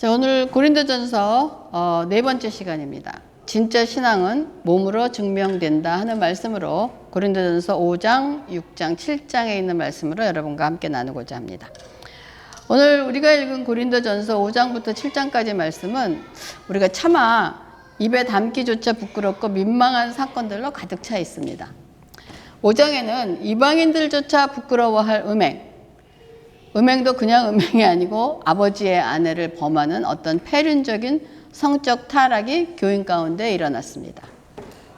자, 오늘 고린도전서 네 번째 시간입니다. 진짜 신앙은 몸으로 증명된다 하는 말씀으로 고린도전서 5장, 6장, 7장에 있는 말씀으로 여러분과 함께 나누고자 합니다. 오늘 우리가 읽은 고린도전서 5장부터 7장까지 말씀은 우리가 차마 입에 담기조차 부끄럽고 민망한 사건들로 가득 차 있습니다. 5장에는 이방인들조차 부끄러워할 음행도 그냥 음행이 아니고 아버지의 아내를 범하는 어떤 폐륜적인 성적 타락이 교인 가운데 일어났습니다.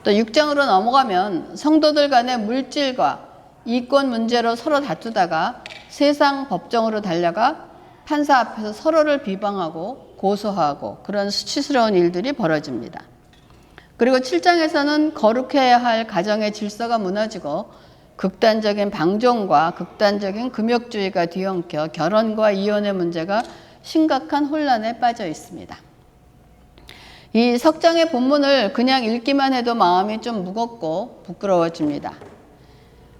또 6장으로 넘어가면 성도들 간의 물질과 이권 문제로 서로 다투다가 세상 법정으로 달려가 판사 앞에서 서로를 비방하고 고소하고 그런 수치스러운 일들이 벌어집니다. 그리고 7장에서는 거룩해야 할 가정의 질서가 무너지고 극단적인 방종과 극단적인 금욕주의가 뒤엉켜 결혼과 이혼의 문제가 심각한 혼란에 빠져 있습니다. 이 석장의 본문을 그냥 읽기만 해도 마음이 좀 무겁고 부끄러워집니다.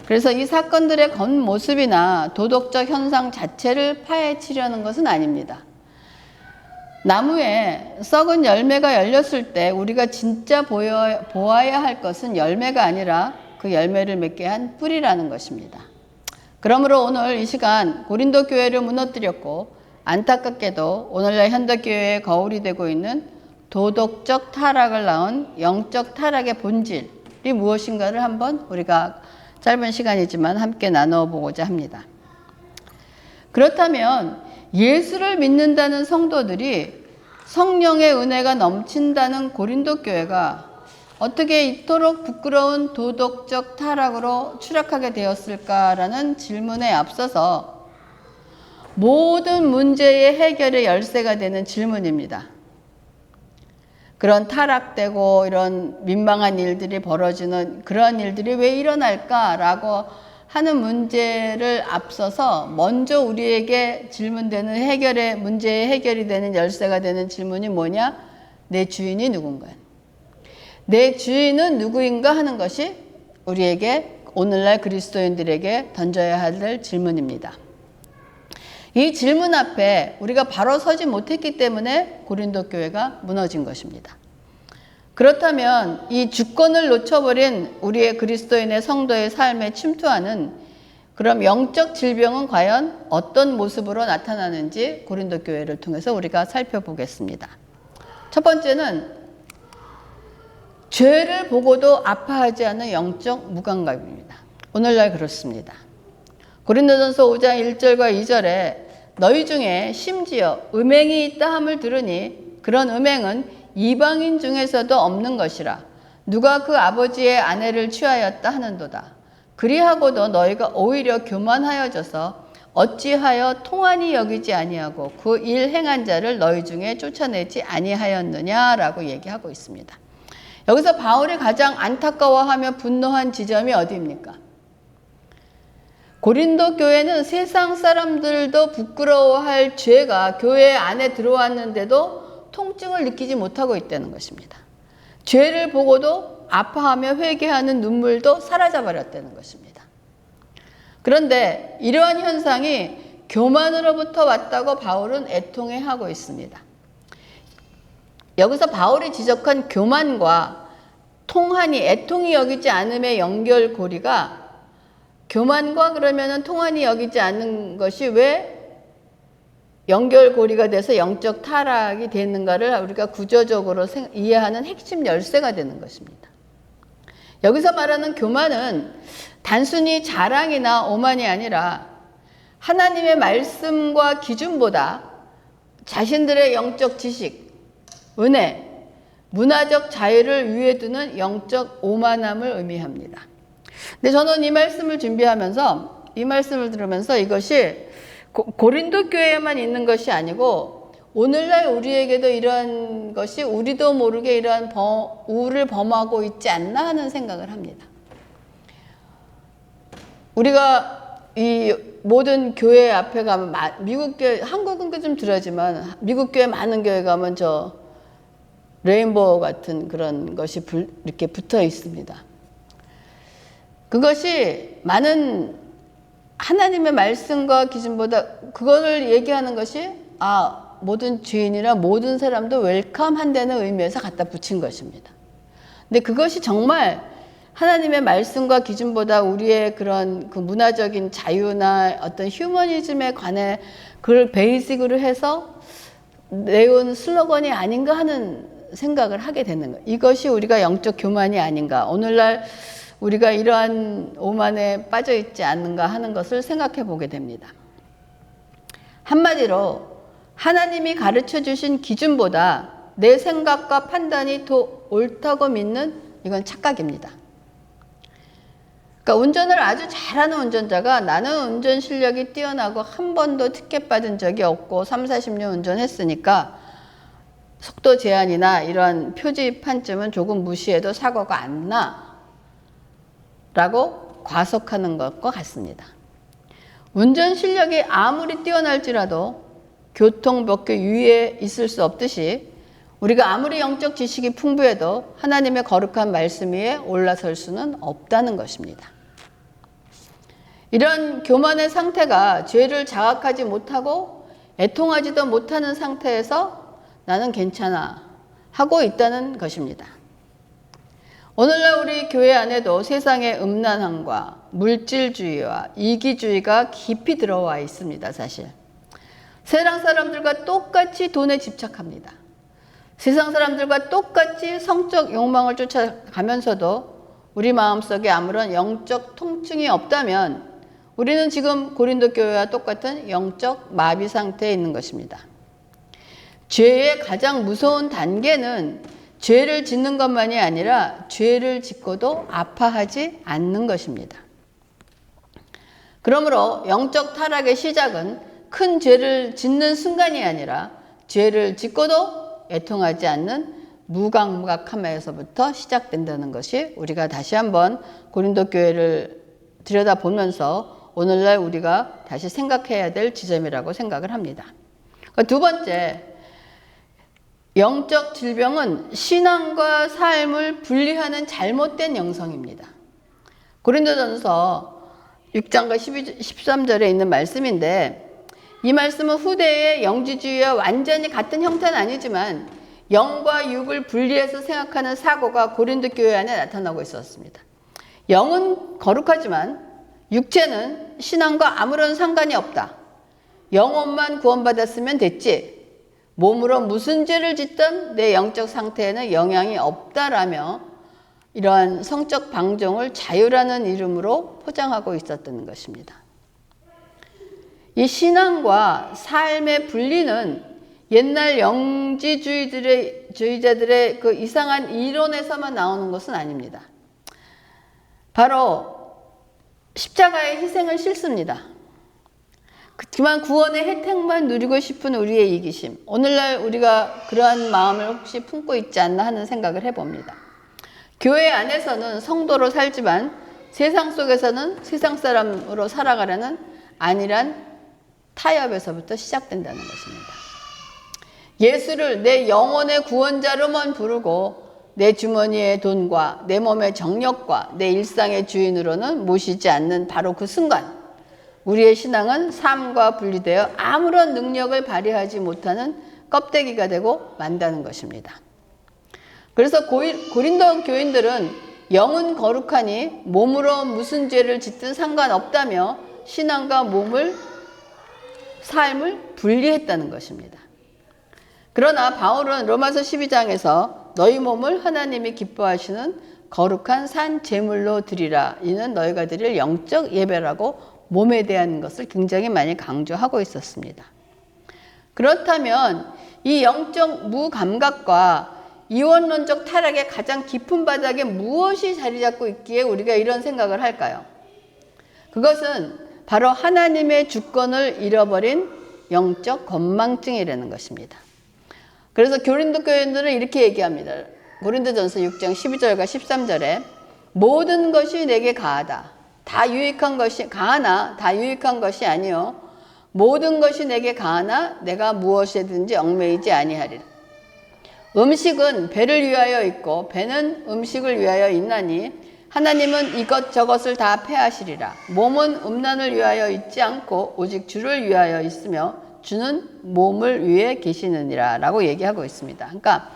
그래서 이 사건들의 겉모습이나 도덕적 현상 자체를 파헤치려는 것은 아닙니다. 나무에 썩은 열매가 열렸을 때 우리가 진짜 보아야 할 것은 열매가 아니라 그 열매를 맺게 한 뿌리라는 것입니다. 그러므로 오늘 이 시간 고린도 교회를 무너뜨렸고 안타깝게도 오늘날 현대교회의 거울이 되고 있는 도덕적 타락을 낳은 영적 타락의 본질이 무엇인가를 한번 우리가 짧은 시간이지만 함께 나누어 보고자 합니다. 그렇다면 예수를 믿는다는 성도들이 성령의 은혜가 넘친다는 고린도 교회가 어떻게 이토록 부끄러운 도덕적 타락으로 추락하게 되었을까라는 질문에 앞서서 모든 문제의 해결의 열쇠가 되는 질문입니다. 그런 타락되고 이런 민망한 일들이 벌어지는 그런 일들이 왜 일어날까라고 하는 문제를 앞서서 먼저 우리에게 질문되는 문제의 해결이 되는 열쇠가 되는 질문이 뭐냐? 내 주인이 누군가? 내 주인은 누구인가 하는 것이 우리에게 오늘날 그리스도인들에게 던져야 할 질문입니다. 이 질문 앞에 우리가 바로 서지 못했기 때문에 고린도 교회가 무너진 것입니다. 그렇다면 이 주권을 놓쳐버린 우리의 그리스도인의 성도의 삶에 침투하는 그럼 영적 질병은 과연 어떤 모습으로 나타나는지 고린도 교회를 통해서 우리가 살펴보겠습니다. 첫 번째는 죄를 보고도 아파하지 않는 영적 무감각입니다. 오늘날 그렇습니다. 고린도전서 5장 1절과 2절에 너희 중에 심지어 음행이 있다 함을 들으니 그런 음행은 이방인 중에서도 없는 것이라 누가 그 아버지의 아내를 취하였다 하는도다. 그리하고도 너희가 오히려 교만하여져서 어찌하여 통한이 여기지 아니하고 그 일 행한 자를 너희 중에 쫓아내지 아니하였느냐라고 얘기하고 있습니다. 여기서 바울이 가장 안타까워하며 분노한 지점이 어디입니까? 고린도 교회는 세상 사람들도 부끄러워할 죄가 교회 안에 들어왔는데도 통증을 느끼지 못하고 있다는 것입니다. 죄를 보고도 아파하며 회개하는 눈물도 사라져버렸다는 것입니다. 그런데 이러한 현상이 교만으로부터 왔다고 바울은 애통해하고 있습니다. 여기서 바울이 지적한 교만과 통한이 애통이 여기지 않음의 연결고리가 교만과 그러면은 통한이 여기지 않는 것이 왜 연결고리가 돼서 영적 타락이 되는가를 우리가 구조적으로 이해하는 핵심 열쇠가 되는 것입니다. 여기서 말하는 교만은 단순히 자랑이나 오만이 아니라 하나님의 말씀과 기준보다 자신들의 영적 지식, 은혜, 문화적 자유를 위에 두는 영적 오만함을 의미합니다. 근데 저는 이 말씀을 준비하면서 이 말씀을 들으면서 이것이 고린도 교회에만 있는 것이 아니고 오늘날 우리에게도 이러한 것이 우리도 모르게 이러한 우를 범하고 있지 않나 하는 생각을 합니다. 우리가 이 모든 교회 앞에 가면 미국 교회, 한국은 좀 덜하지만 미국 교회 많은 교회 가면 저 레인보우 같은 그런 것이 이렇게 붙어 있습니다. 그것이 많은 하나님의 말씀과 기준보다 그거를 얘기하는 것이 모든 죄인이나 모든 사람도 웰컴한다는 의미에서 갖다 붙인 것입니다. 근데 그것이 정말 하나님의 말씀과 기준보다 우리의 그런 그 문화적인 자유나 어떤 휴머니즘에 관해 그걸 베이직으로 해서 내온 슬로건이 아닌가 하는 생각을 하게 되는 거예요. 이것이 우리가 영적 교만이 아닌가, 오늘날 우리가 이러한 오만에 빠져 있지 않는가 하는 것을 생각해 보게 됩니다. 한마디로 하나님이 가르쳐 주신 기준보다 내 생각과 판단이 더 옳다고 믿는, 이건 착각입니다. 그러니까 운전을 아주 잘하는 운전자가 나는 운전 실력이 뛰어나고 한 번도 티켓 받은 적이 없고 30-40년 운전했으니까 속도 제한이나 이런 표지판쯤은 조금 무시해도 사고가 안 나 라고 과속하는 것과 같습니다. 운전 실력이 아무리 뛰어날지라도 교통법규 위에 있을 수 없듯이 우리가 아무리 영적 지식이 풍부해도 하나님의 거룩한 말씀 위에 올라설 수는 없다는 것입니다. 이런 교만의 상태가 죄를 자각하지 못하고 애통하지도 못하는 상태에서 나는 괜찮아 하고 있다는 것입니다. 오늘날 우리 교회 안에도 세상의 음란함과 물질주의와 이기주의가 깊이 들어와 있습니다. 사실 세상 사람들과 똑같이 돈에 집착합니다. 세상 사람들과 똑같이 성적 욕망을 쫓아가면서도 우리 마음속에 아무런 영적 통증이 없다면 우리는 지금 고린도 교회와 똑같은 영적 마비 상태에 있는 것입니다. 죄의 가장 무서운 단계는 죄를 짓는 것만이 아니라 죄를 짓고도 아파하지 않는 것입니다. 그러므로 영적 타락의 시작은 큰 죄를 짓는 순간이 아니라 죄를 짓고도 애통하지 않는 무감각함에서부터 시작된다는 것이 우리가 다시 한번 고린도 교회를 들여다보면서 오늘날 우리가 다시 생각해야 될 지점이라고 생각을 합니다. 두 번째, 영적 질병은 신앙과 삶을 분리하는 잘못된 영성입니다. 고린도전서 6장과 13절에 있는 말씀인데 이 말씀은 후대의 영지주의와 완전히 같은 형태는 아니지만 영과 육을 분리해서 생각하는 사고가 고린도 교회 안에 나타나고 있었습니다. 영은 거룩하지만 육체는 신앙과 아무런 상관이 없다. 영혼만 구원받았으면 됐지. 몸으로 무슨 죄를 짓든 내 영적 상태에는 영향이 없다라며 이러한 성적 방종을 자유라는 이름으로 포장하고 있었던 것입니다. 이 신앙과 삶의 분리는 옛날 영지주의자들의 그 이상한 이론에서만 나오는 것은 아닙니다. 바로 십자가의 희생을 싫습니다. 그렇지만 구원의 혜택만 누리고 싶은 우리의 이기심, 오늘날 우리가 그러한 마음을 혹시 품고 있지 않나 하는 생각을 해봅니다. 교회 안에서는 성도로 살지만 세상 속에서는 세상 사람으로 살아가려는 안일한 타협에서부터 시작된다는 것입니다. 예수를 내 영혼의 구원자로만 부르고 내 주머니의 돈과 내 몸의 정력과 내 일상의 주인으로는 모시지 않는 바로 그 순간 우리의 신앙은 삶과 분리되어 아무런 능력을 발휘하지 못하는 껍데기가 되고 만다는 것입니다. 그래서 고린도 교인들은 영은 거룩하니 몸으로 무슨 죄를 짓든 상관없다며 신앙과 삶을 분리했다는 것입니다. 그러나 바울은 로마서 12장에서 너희 몸을 하나님이 기뻐하시는 거룩한 산 제물로 드리라. 이는 너희가 드릴 영적 예배라고 몸에 대한 것을 굉장히 많이 강조하고 있었습니다. 그렇다면 이 영적 무감각과 이원론적 타락의 가장 깊은 바닥에 무엇이 자리 잡고 있기에 우리가 이런 생각을 할까요? 그것은 바로 하나님의 주권을 잃어버린 영적 건망증이라는 것입니다. 그래서 고린도 교인들은 이렇게 얘기합니다. 고린도전서 6장 12절과 13절에 모든 것이 내게 가하다. 다 유익한 것이 가하나 다 유익한 것이 아니요 모든 것이 내게 가하나 내가 무엇이든지 얽매이지 아니하리라. 음식은 배를 위하여 있고 배는 음식을 위하여 있나니 하나님은 이것저것을 다 패하시리라. 몸은 음란을 위하여 있지 않고 오직 주를 위하여 있으며 주는 몸을 위해 계시느니라 라고 얘기하고 있습니다. 그러니까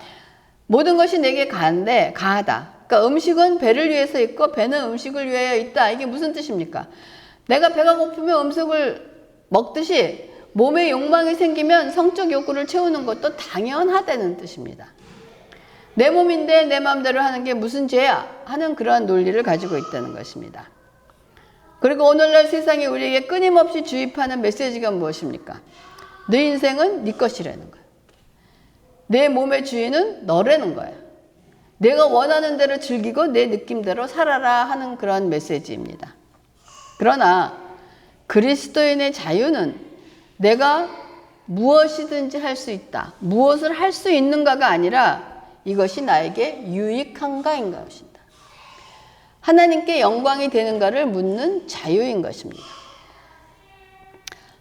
모든 것이 내게 가하다. 그러니까 음식은 배를 위해서 있고 배는 음식을 위하여 있다. 이게 무슨 뜻입니까? 내가 배가 고프면 음식을 먹듯이 몸에 욕망이 생기면 성적 욕구를 채우는 것도 당연하다는 뜻입니다. 내 몸인데 내 마음대로 하는 게 무슨 죄야? 하는 그러한 논리를 가지고 있다는 것입니다. 그리고 오늘날 세상에 우리에게 끊임없이 주입하는 메시지가 무엇입니까? 내 인생은 네 것이라는 거야. 내 몸의 주인은 너라는 거야. 내가 원하는 대로 즐기고 내 느낌대로 살아라 하는 그런 메시지입니다. 그러나 그리스도인의 자유는 내가 무엇이든지 할 수 있다. 무엇을 할 수 있는가가 아니라 이것이 나에게 유익한가인 것입니다. 하나님께 영광이 되는가를 묻는 자유인 것입니다.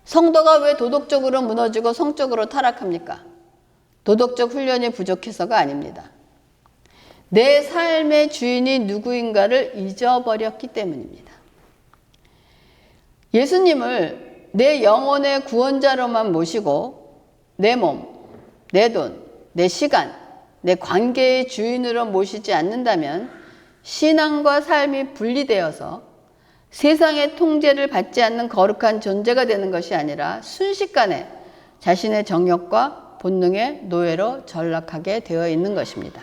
성도가 왜 도덕적으로 무너지고 성적으로 타락합니까? 도덕적 훈련이 부족해서가 아닙니다. 내 삶의 주인이 누구인가를 잊어버렸기 때문입니다. 예수님을 내 영혼의 구원자로만 모시고 내 몸, 내 돈, 내 시간, 내 관계의 주인으로 모시지 않는다면 신앙과 삶이 분리되어서 세상의 통제를 받지 않는 거룩한 존재가 되는 것이 아니라 순식간에 자신의 정욕과 본능의 노예로 전락하게 되어 있는 것입니다.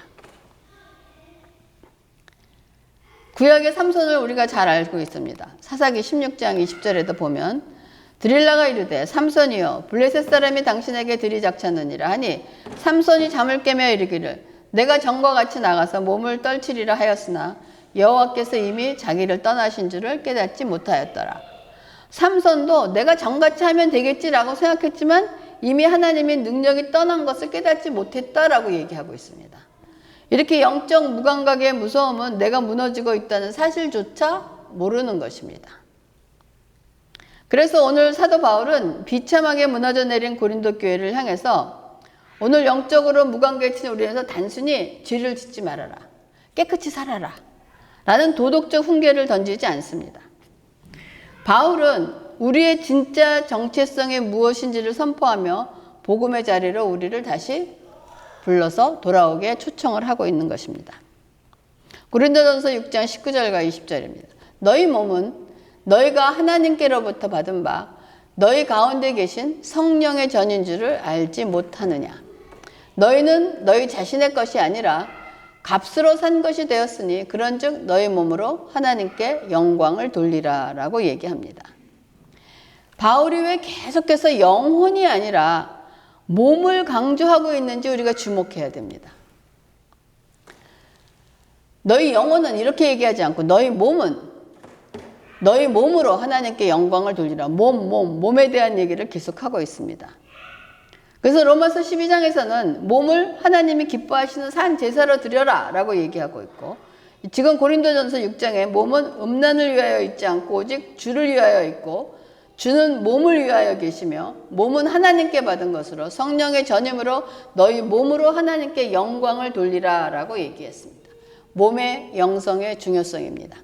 구약의 삼손을 우리가 잘 알고 있습니다. 사사기 16장 20절에도 보면 드릴라가 이르되 삼손이여 블레셋 사람이 당신에게 들이닥쳤느니라 하니 삼손이 잠을 깨며 이르기를 내가 전과 같이 나가서 몸을 떨치리라 하였으나 여호와께서 이미 자기를 떠나신 줄을 깨닫지 못하였더라. 삼손도 내가 전같이 하면 되겠지라고 생각했지만 이미 하나님의 능력이 떠난 것을 깨닫지 못했다라고 얘기하고 있습니다. 이렇게 영적 무감각의 무서움은 내가 무너지고 있다는 사실조차 모르는 것입니다. 그래서 오늘 사도 바울은 비참하게 무너져 내린 고린도 교회를 향해서 오늘 영적으로 무감각해진 우리에서 단순히 죄를 짓지 말아라, 깨끗이 살아라 라는 도덕적 훈계를 던지지 않습니다. 바울은 우리의 진짜 정체성이 무엇인지를 선포하며 복음의 자리로 우리를 다시 불러서 돌아오게 초청을 하고 있는 것입니다. 고린도전서 6장 19절과 20절입니다. 너희 몸은 너희가 하나님께로부터 받은 바 너희 가운데 계신 성령의 전인 줄을 알지 못하느냐. 너희는 너희 자신의 것이 아니라 값으로 산 것이 되었으니 그런즉 너희 몸으로 하나님께 영광을 돌리라 라고 얘기합니다. 바울이 왜 계속해서 영혼이 아니라 몸을 강조하고 있는지 우리가 주목해야 됩니다. 너희 영혼은 이렇게 얘기하지 않고 너희 몸은 너희 몸으로 하나님께 영광을 돌리라. 몸에 대한 얘기를 계속하고 있습니다. 그래서 로마서 12장에서는 몸을 하나님이 기뻐하시는 산 제사로 드려라 라고 얘기하고 있고 지금 고린도전서 6장에 몸은 음란을 위하여 있지 않고 오직 주를 위하여 있고 주는 몸을 위하여 계시며 몸은 하나님께 받은 것으로 성령의 전임으로 너희 몸으로 하나님께 영광을 돌리라 라고 얘기했습니다. 몸의 영성의 중요성입니다.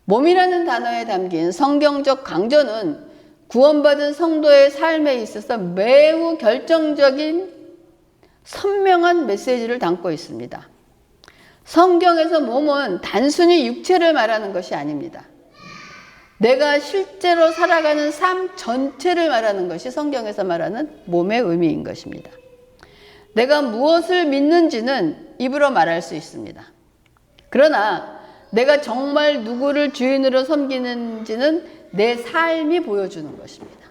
몸이라는 단어에 담긴 성경적 강조는 구원받은 성도의 삶에 있어서 매우 결정적인 선명한 메시지를 담고 있습니다. 성경에서 몸은 단순히 육체를 말하는 것이 아닙니다. 내가 실제로 살아가는 삶 전체를 말하는 것이 성경에서 말하는 몸의 의미인 것입니다. 내가 무엇을 믿는지는 입으로 말할 수 있습니다. 그러나 내가 정말 누구를 주인으로 섬기는지는 내 삶이 보여주는 것입니다.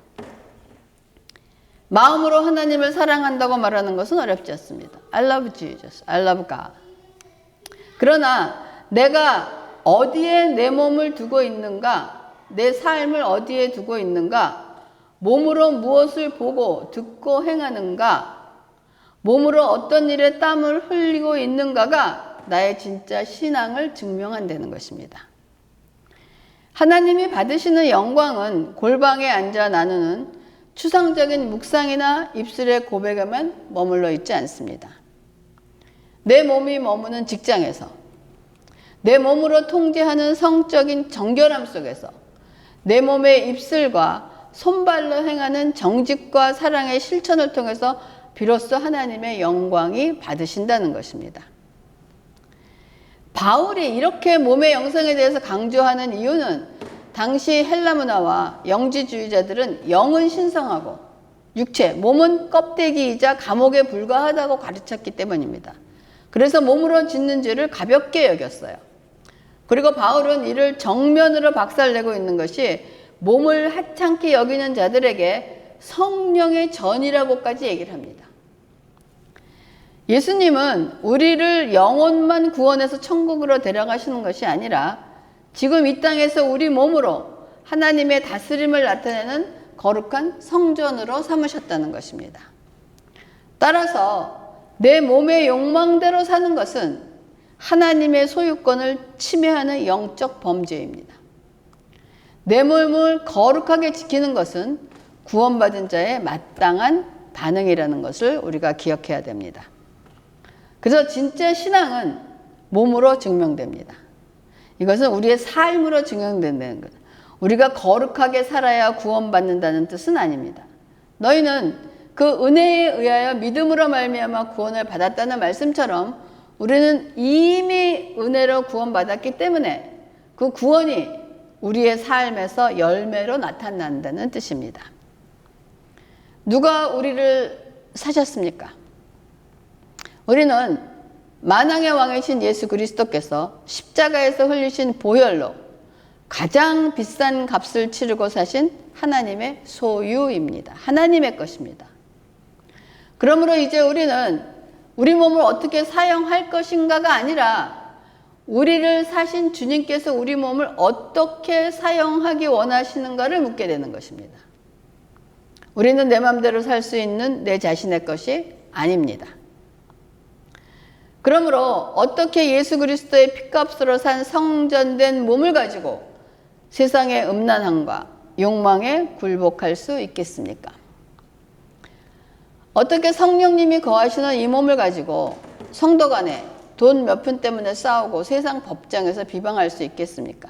마음으로 하나님을 사랑한다고 말하는 것은 어렵지 않습니다. I love Jesus, I love God. 그러나 내가 어디에 내 몸을 두고 있는가, 내 삶을 어디에 두고 있는가, 몸으로 무엇을 보고 듣고 행하는가, 몸으로 어떤 일에 땀을 흘리고 있는가가 나의 진짜 신앙을 증명한다는 것입니다. 하나님이 받으시는 영광은 골방에 앉아 나누는 추상적인 묵상이나 입술의 고백에만 머물러 있지 않습니다. 내 몸이 머무는 직장에서, 내 몸으로 통제하는 성적인 정결함 속에서, 내 몸의 입술과 손발로 행하는 정직과 사랑의 실천을 통해서 비로소 하나님의 영광이 받으신다는 것입니다. 바울이 이렇게 몸의 영성에 대해서 강조하는 이유는 당시 헬라 문화와 영지주의자들은 영은 신성하고 육체, 몸은 껍데기이자 감옥에 불과하다고 가르쳤기 때문입니다. 그래서 몸으로 짓는 죄를 가볍게 여겼어요. 그리고 바울은 이를 정면으로 박살내고 있는 것이 몸을 하찮게 여기는 자들에게 성령의 전이라고까지 얘기를 합니다. 예수님은 우리를 영혼만 구원해서 천국으로 데려가시는 것이 아니라 지금 이 땅에서 우리 몸으로 하나님의 다스림을 나타내는 거룩한 성전으로 삼으셨다는 것입니다. 따라서 내 몸의 욕망대로 사는 것은 하나님의 소유권을 침해하는 영적 범죄입니다. 내 몸을 거룩하게 지키는 것은 구원받은 자의 마땅한 반응이라는 것을 우리가 기억해야 됩니다. 그래서 진짜 신앙은 몸으로 증명됩니다. 이것은 우리의 삶으로 증명된다는 것. 우리가 거룩하게 살아야 구원받는다는 뜻은 아닙니다. 너희는 그 은혜에 의하여 믿음으로 말미암아 구원을 받았다는 말씀처럼 우리는 이미 은혜로 구원받았기 때문에 그 구원이 우리의 삶에서 열매로 나타난다는 뜻입니다. 누가 우리를 사셨습니까? 우리는 만왕의 왕이신 예수 그리스도께서 십자가에서 흘리신 보혈로 가장 비싼 값을 치르고 사신 하나님의 소유입니다. 하나님의 것입니다. 그러므로 이제 우리는 우리 몸을 어떻게 사용할 것인가가 아니라 우리를 사신 주님께서 우리 몸을 어떻게 사용하기 원하시는가를 묻게 되는 것입니다. 우리는 내 마음대로 살 수 있는 내 자신의 것이 아닙니다. 그러므로 어떻게 예수 그리스도의 피값으로 산 성전된 몸을 가지고 세상의 음란함과 욕망에 굴복할 수 있겠습니까? 어떻게 성령님이 거하시는 이 몸을 가지고 성도 간에 돈 몇 푼 때문에 싸우고 세상 법정에서 비방할 수 있겠습니까?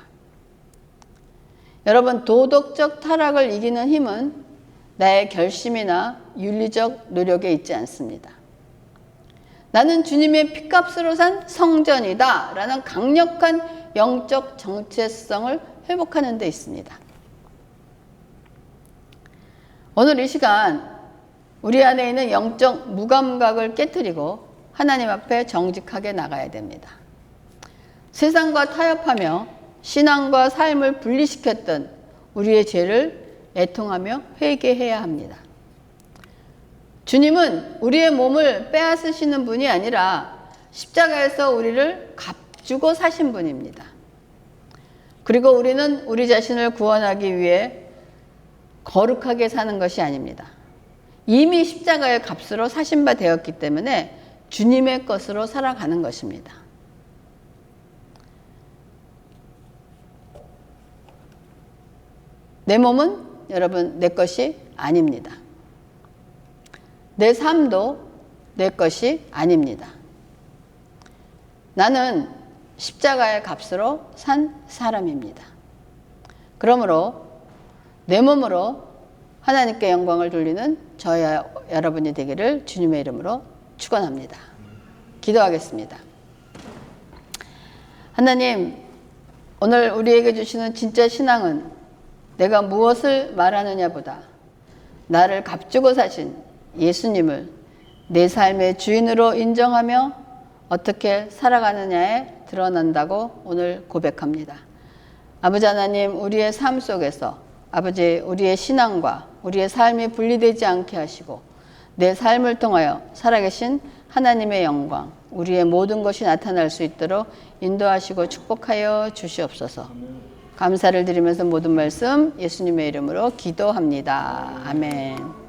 여러분, 도덕적 타락을 이기는 힘은 나의 결심이나 윤리적 노력에 있지 않습니다. 나는 주님의 피값으로 산 성전이다 라는 강력한 영적 정체성을 회복하는 데 있습니다. 오늘 이 시간 우리 안에 있는 영적 무감각을 깨트리고 하나님 앞에 정직하게 나가야 됩니다. 세상과 타협하며 신앙과 삶을 분리시켰던 우리의 죄를 애통하며 회개해야 합니다. 주님은 우리의 몸을 빼앗으시는 분이 아니라 십자가에서 우리를 값주고 사신 분입니다. 그리고 우리는 우리 자신을 구원하기 위해 거룩하게 사는 것이 아닙니다. 이미 십자가의 값으로 사신 바 되었기 때문에 주님의 것으로 살아가는 것입니다. 내 몸은 여러분 내 것이 아닙니다. 내 삶도 내 것이 아닙니다. 나는 십자가의 값으로 산 사람입니다. 그러므로 내 몸으로 하나님께 영광을 돌리는 저와 여러분이 되기를 주님의 이름으로 축원합니다. 기도하겠습니다. 하나님, 오늘 우리에게 주시는 진짜 신앙은 내가 무엇을 말하느냐보다 나를 값주고 사신 예수님을 내 삶의 주인으로 인정하며 어떻게 살아가느냐에 드러난다고 오늘 고백합니다. 아버지 하나님, 우리의 삶 속에서 아버지 우리의 신앙과 우리의 삶이 분리되지 않게 하시고 내 삶을 통하여 살아계신 하나님의 영광, 우리의 모든 것이 나타날 수 있도록 인도하시고 축복하여 주시옵소서. 감사를 드리면서 모든 말씀 예수님의 이름으로 기도합니다. 아멘.